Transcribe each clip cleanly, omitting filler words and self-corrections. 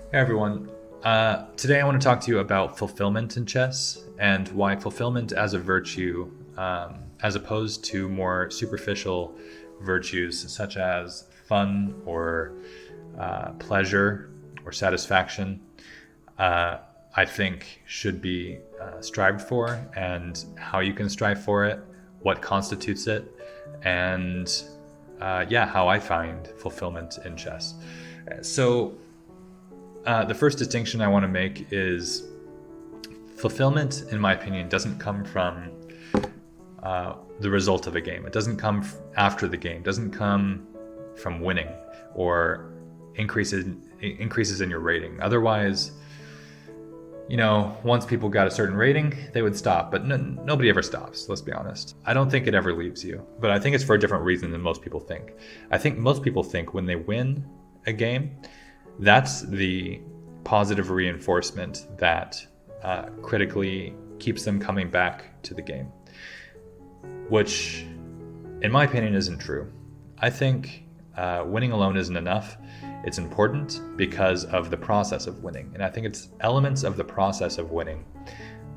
Hey everyone. Today I want to talk to you about fulfillment in chess and why fulfillment as a virtue, as opposed to more superficial virtues such as fun or pleasure or satisfaction, I think should be strived for, and how you can strive for it, what constitutes it, and how I find fulfillment in chess. The first distinction I want to make is fulfillment, in my opinion, doesn't come from the result of a game. It doesn't come after the game. It doesn't come from winning or increases in your rating. Otherwise, once people got a certain rating, they would stop. But nobody ever stops, let's be honest. I don't think it ever leaves you. But I think it's for a different reason than most people think. I think most people think when they win a game, that's the positive reinforcement that critically keeps them coming back to the game, which, in my opinion, isn't true. I think winning alone isn't enough. It's important because of the process of winning. And I think it's elements of the process of winning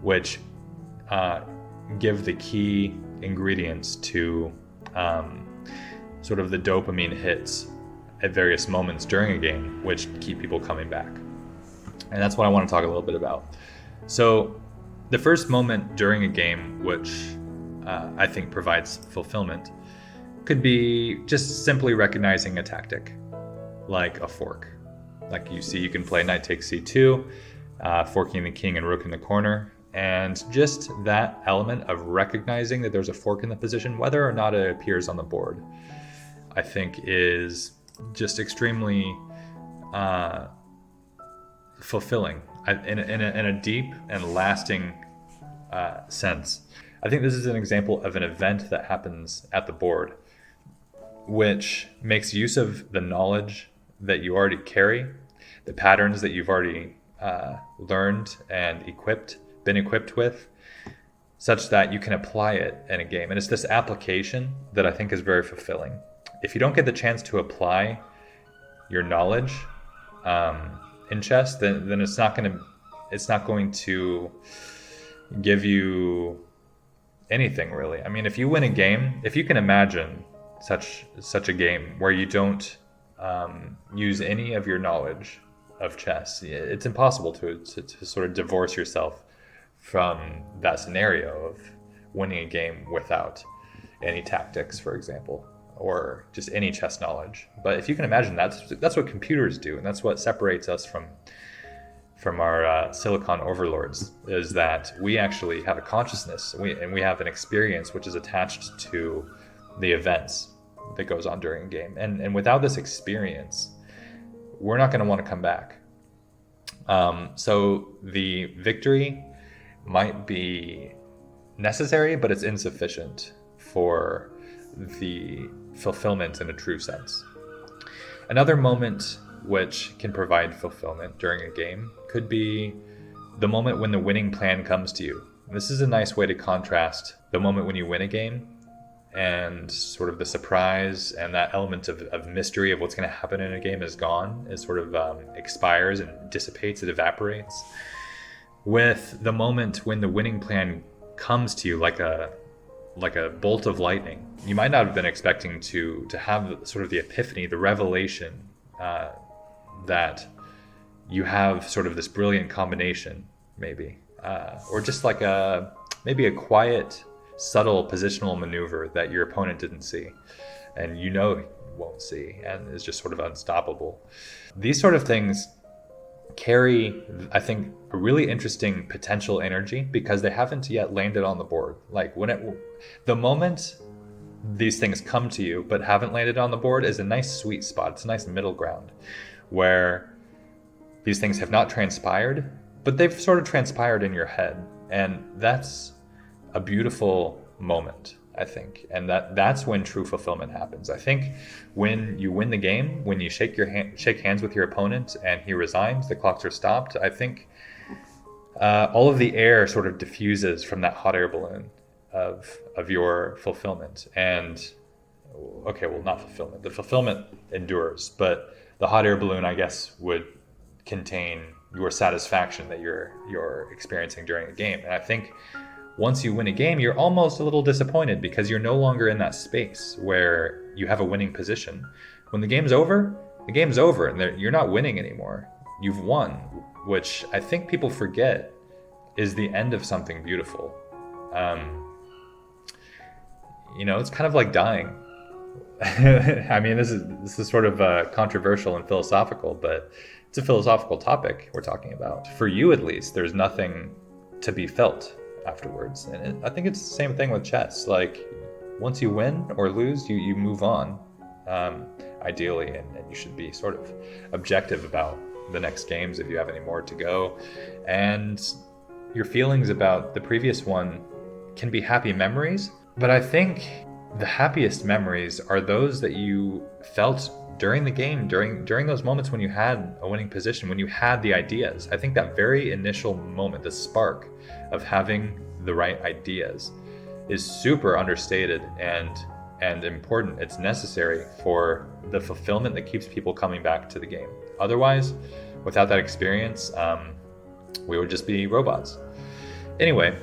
which give the key ingredients to sort of the dopamine hits at various moments during a game, which keep people coming back. And that's what I want to talk a little bit about. So the first moment during a game, which I think provides fulfillment, could be just simply recognizing a tactic, like a fork. Like you can play knight takes c2, forking the king and rook in the corner. And just that element of recognizing that there's a fork in the position, whether or not it appears on the board, I think is just extremely fulfilling in a deep and lasting sense. I think this is an example of an event that happens at the board, which makes use of the knowledge that you already carry, the patterns that you've already learned and been equipped with, such that you can apply it in a game. And it's this application that I think is very fulfilling. If you don't get the chance to apply your knowledge in chess, then it's not going to give you anything, really. I mean, if you win a game, if you can imagine such a game where you don't use any of your knowledge of chess, it's impossible to sort of divorce yourself from that scenario of winning a game without any tactics, for example, or just any chess knowledge. But if you can imagine, that's what computers do, and that's what separates us from our silicon overlords, is that we actually have a consciousness, and we have an experience which is attached to the events that goes on during a game. And without this experience, we're not going to want to come back. So the victory might be necessary, but it's insufficient for the fulfillment in a true sense. Another moment which can provide fulfillment during a game could be the moment when the winning plan comes to you. This is a nice way to contrast the moment when you win a game and sort of the surprise and that element of mystery of what's going to happen in a game is gone. It sort of expires and dissipates, it evaporates, with the moment when the winning plan comes to you like a bolt of lightning. You might not have been expecting to have sort of the epiphany, the revelation that you have sort of this brilliant combination, maybe, or just like maybe a quiet, subtle positional maneuver that your opponent didn't see, and won't see, and is just sort of unstoppable. These sort of things carry, I think, a really interesting potential energy because they haven't yet landed on the board. Like the moment these things come to you but haven't landed on the board is a nice sweet spot. It's a nice middle ground where these things have not transpired, but they've sort of transpired in your head. And that's a beautiful moment, I think. And that's when true fulfillment happens. I think when you win the game, when you shake hands with your opponent and he resigns, the clocks are stopped, I think all of the air sort of diffuses from that hot air balloon of your fulfillment. And okay, well, not fulfillment. The fulfillment endures, but the hot air balloon, I guess, would contain your satisfaction that you're experiencing during a game. And I think once you win a game, you're almost a little disappointed because you're no longer in that space where you have a winning position. When the game's over, and you're not winning anymore. You've won, which I think people forget is the end of something beautiful. It's kind of like dying. I mean, this is sort of controversial and philosophical, but it's a philosophical topic we're talking about. For you, at least, there's nothing to be felt afterwards. And I think it's the same thing with chess. Like, once you win or lose, you move on, ideally, and you should be sort of objective about the next games if you have any more to go. And your feelings about the previous one can be happy memories, but I think the happiest memories are those that you felt during the game, during those moments when you had a winning position, when you had the ideas. I think that very initial moment, the spark of having the right ideas, is super understated and important. It's necessary for the fulfillment that keeps people coming back to the game. Otherwise, without that experience, we would just be robots. Anyway,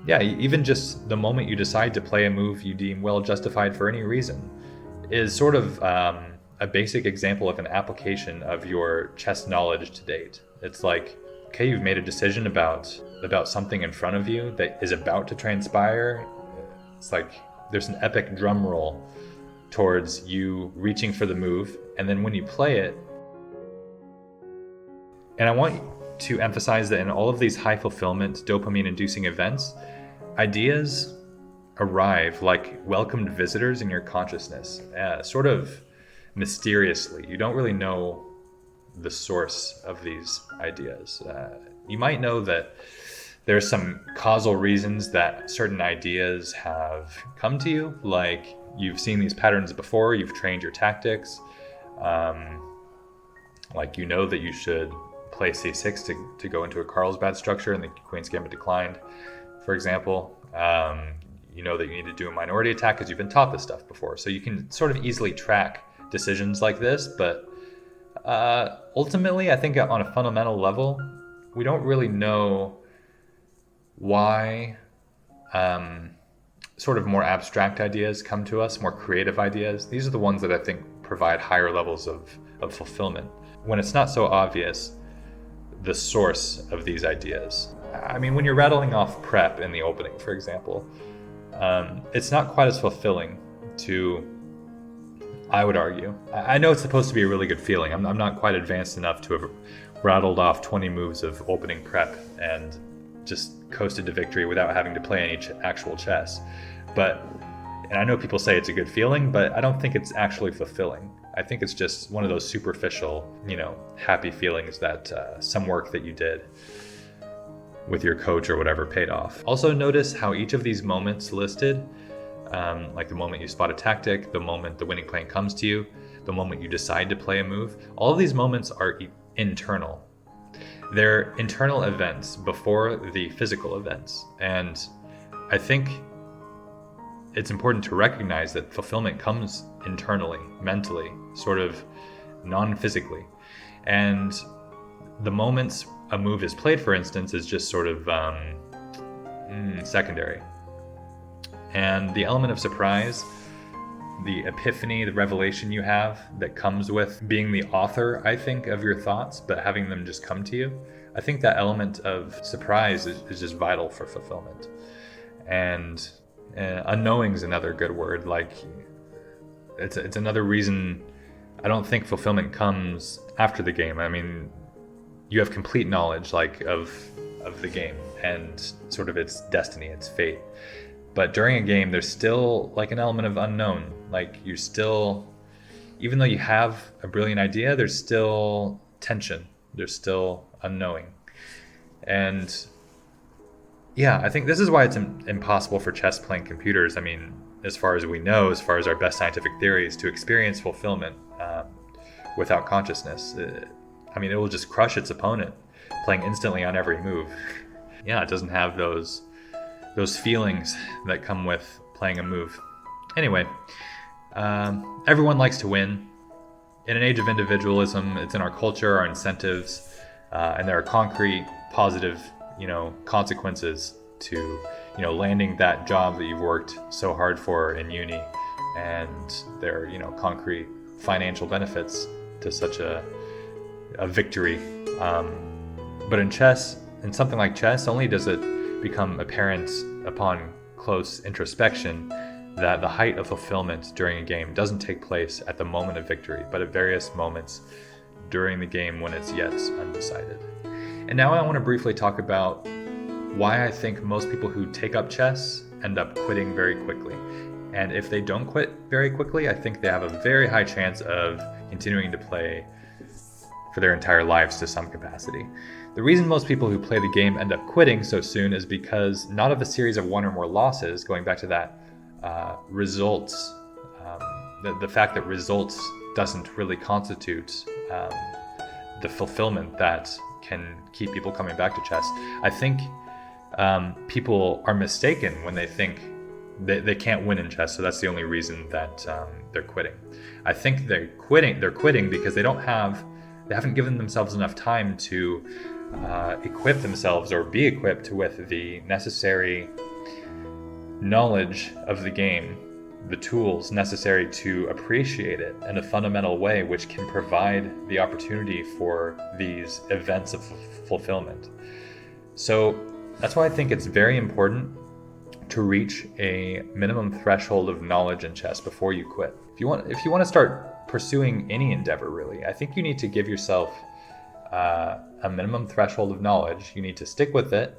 even just the moment you decide to play a move you deem well justified for any reason is sort of a basic example of an application of your chess knowledge to date. It's like, okay, you've made a decision about something in front of you that is about to transpire. It's like there's an epic drum roll towards you reaching for the move, and then when you play it, and I want to emphasize that in all of these high fulfillment, dopamine-inducing events, ideas arrive like welcomed visitors in your consciousness, sort of mysteriously. You don't really know the source of these ideas. You might know that there's some causal reasons that certain ideas have come to you, like you've seen these patterns before, you've trained your tactics, like you know that you should play c6 to go into a Carlsbad structure and the Queen's Gambit declined, for example. You know that you need to do a minority attack because you've been taught this stuff before. So you can sort of easily track decisions like this, but ultimately, I think on a fundamental level, we don't really know why sort of more abstract ideas come to us, more creative ideas. These are the ones that I think provide higher levels of fulfillment. When it's not so obvious, the source of these ideas. I mean, when you're rattling off prep in the opening, for example, it's not quite as fulfilling to, I would argue. I know it's supposed to be a really good feeling. I'm not quite advanced enough to have rattled off 20 moves of opening prep and just coasted to victory without having to play any actual chess. And I know people say it's a good feeling, but I don't think it's actually fulfilling. I think it's just one of those superficial, happy feelings that some work that you did with your coach or whatever paid off. Also notice how each of these moments listed, like the moment you spot a tactic, the moment the winning plan comes to you, the moment you decide to play a move, all of these moments are internal. They're internal events before the physical events. And I think it's important to recognize that fulfillment comes internally, mentally, sort of non-physically. And the moments a move is played, for instance, is just sort of secondary. And the element of surprise, the epiphany, the revelation you have that comes with being the author, I think, of your thoughts, but having them just come to you, I think that element of surprise is just vital for fulfillment. And unknowing is another good word. Like, it's another reason I don't think fulfillment comes after the game. I mean, you have complete knowledge, like, of the game and sort of its destiny, its fate. But during a game, there's still like an element of unknown. Like, you're still, even though you have a brilliant idea, there's still tension. There's still unknowing. And yeah, I think this is why it's impossible for chess playing computers, I mean, as far as we know, as far as our best scientific theories, to experience fulfillment without consciousness. I mean, it will just crush its opponent, playing instantly on every move. Yeah, it doesn't have those feelings that come with playing a move. Anyway, everyone likes to win. in an age of individualism, it's in our culture, our incentives, and there are concrete, positive, consequences to, landing that job that you've worked so hard for in uni, and there are, concrete financial benefits to such a victory. But in something like chess, only does it become apparent upon close introspection that the height of fulfillment during a game doesn't take place at the moment of victory, but at various moments during the game when it's yet undecided. And now I want to briefly talk about why I think most people who take up chess end up quitting very quickly. And if they don't quit very quickly, I think they have a very high chance of continuing to play for their entire lives to some capacity. The reason most people who play the game end up quitting so soon is because not of a series of one or more losses, going back to that, results, the fact that results doesn't really constitute the fulfillment that can keep people coming back to chess. I think people are mistaken when they think they can't win in chess, so that's the only reason that they're quitting. I think they're quitting because they haven't given themselves enough time to equip themselves or be equipped with the necessary knowledge of the game, the tools necessary to appreciate it in a fundamental way, which can provide the opportunity for these events of fulfillment. So that's why I think it's very important to reach a minimum threshold of knowledge in chess before you quit. If you want to start pursuing any endeavor, really, I think you need to give yourself a minimum threshold of knowledge. You need to stick with it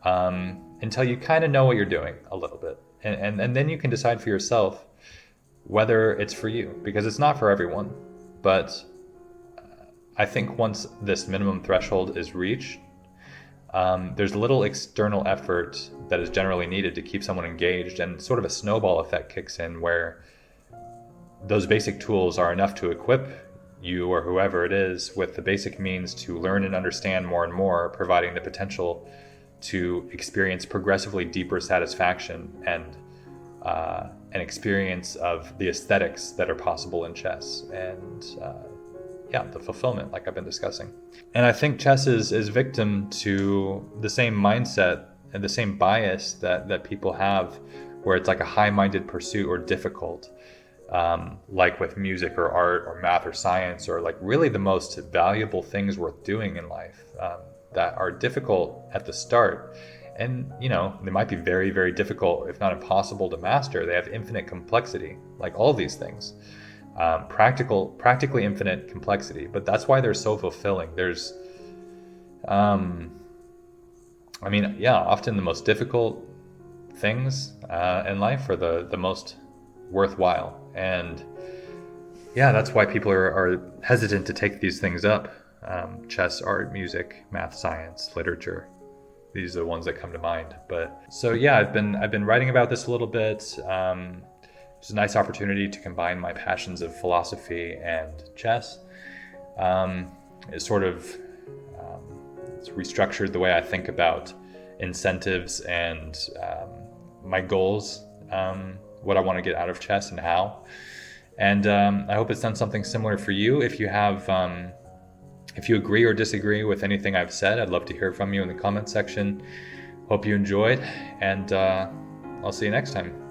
until you kind of know what you're doing a little bit. And then you can decide for yourself whether it's for you, because it's not for everyone. But I think once this minimum threshold is reached, there's little external effort that is generally needed to keep someone engaged, and sort of a snowball effect kicks in where those basic tools are enough to equip you or whoever it is with the basic means to learn and understand more and more, providing the potential to experience progressively deeper satisfaction and an experience of the aesthetics that are possible in chess, and the fulfillment, like I've been discussing. And I think chess is victim to the same mindset and the same bias that people have, where it's like a high-minded pursuit or difficult, like with music or art or math or science, or like really the most valuable things worth doing in life that are difficult at the start. And, they might be very, very difficult, if not impossible to master. They have infinite complexity, like all these things. Practically infinite complexity, but that's why they're so fulfilling. There's, often the most difficult things in life are the most worthwhile. And that's why people are hesitant to take these things up. Chess, art, music, math, science, literature. These are the ones that come to mind. But so I've been writing about this a little bit. It's a nice opportunity to combine my passions of philosophy and chess. It's restructured the way I think about incentives and my goals, what I want to get out of chess and how. And I hope it's done something similar for you. If you agree or disagree with anything I've said, I'd love to hear from you in the comment section. Hope you enjoyed, and I'll see you next time.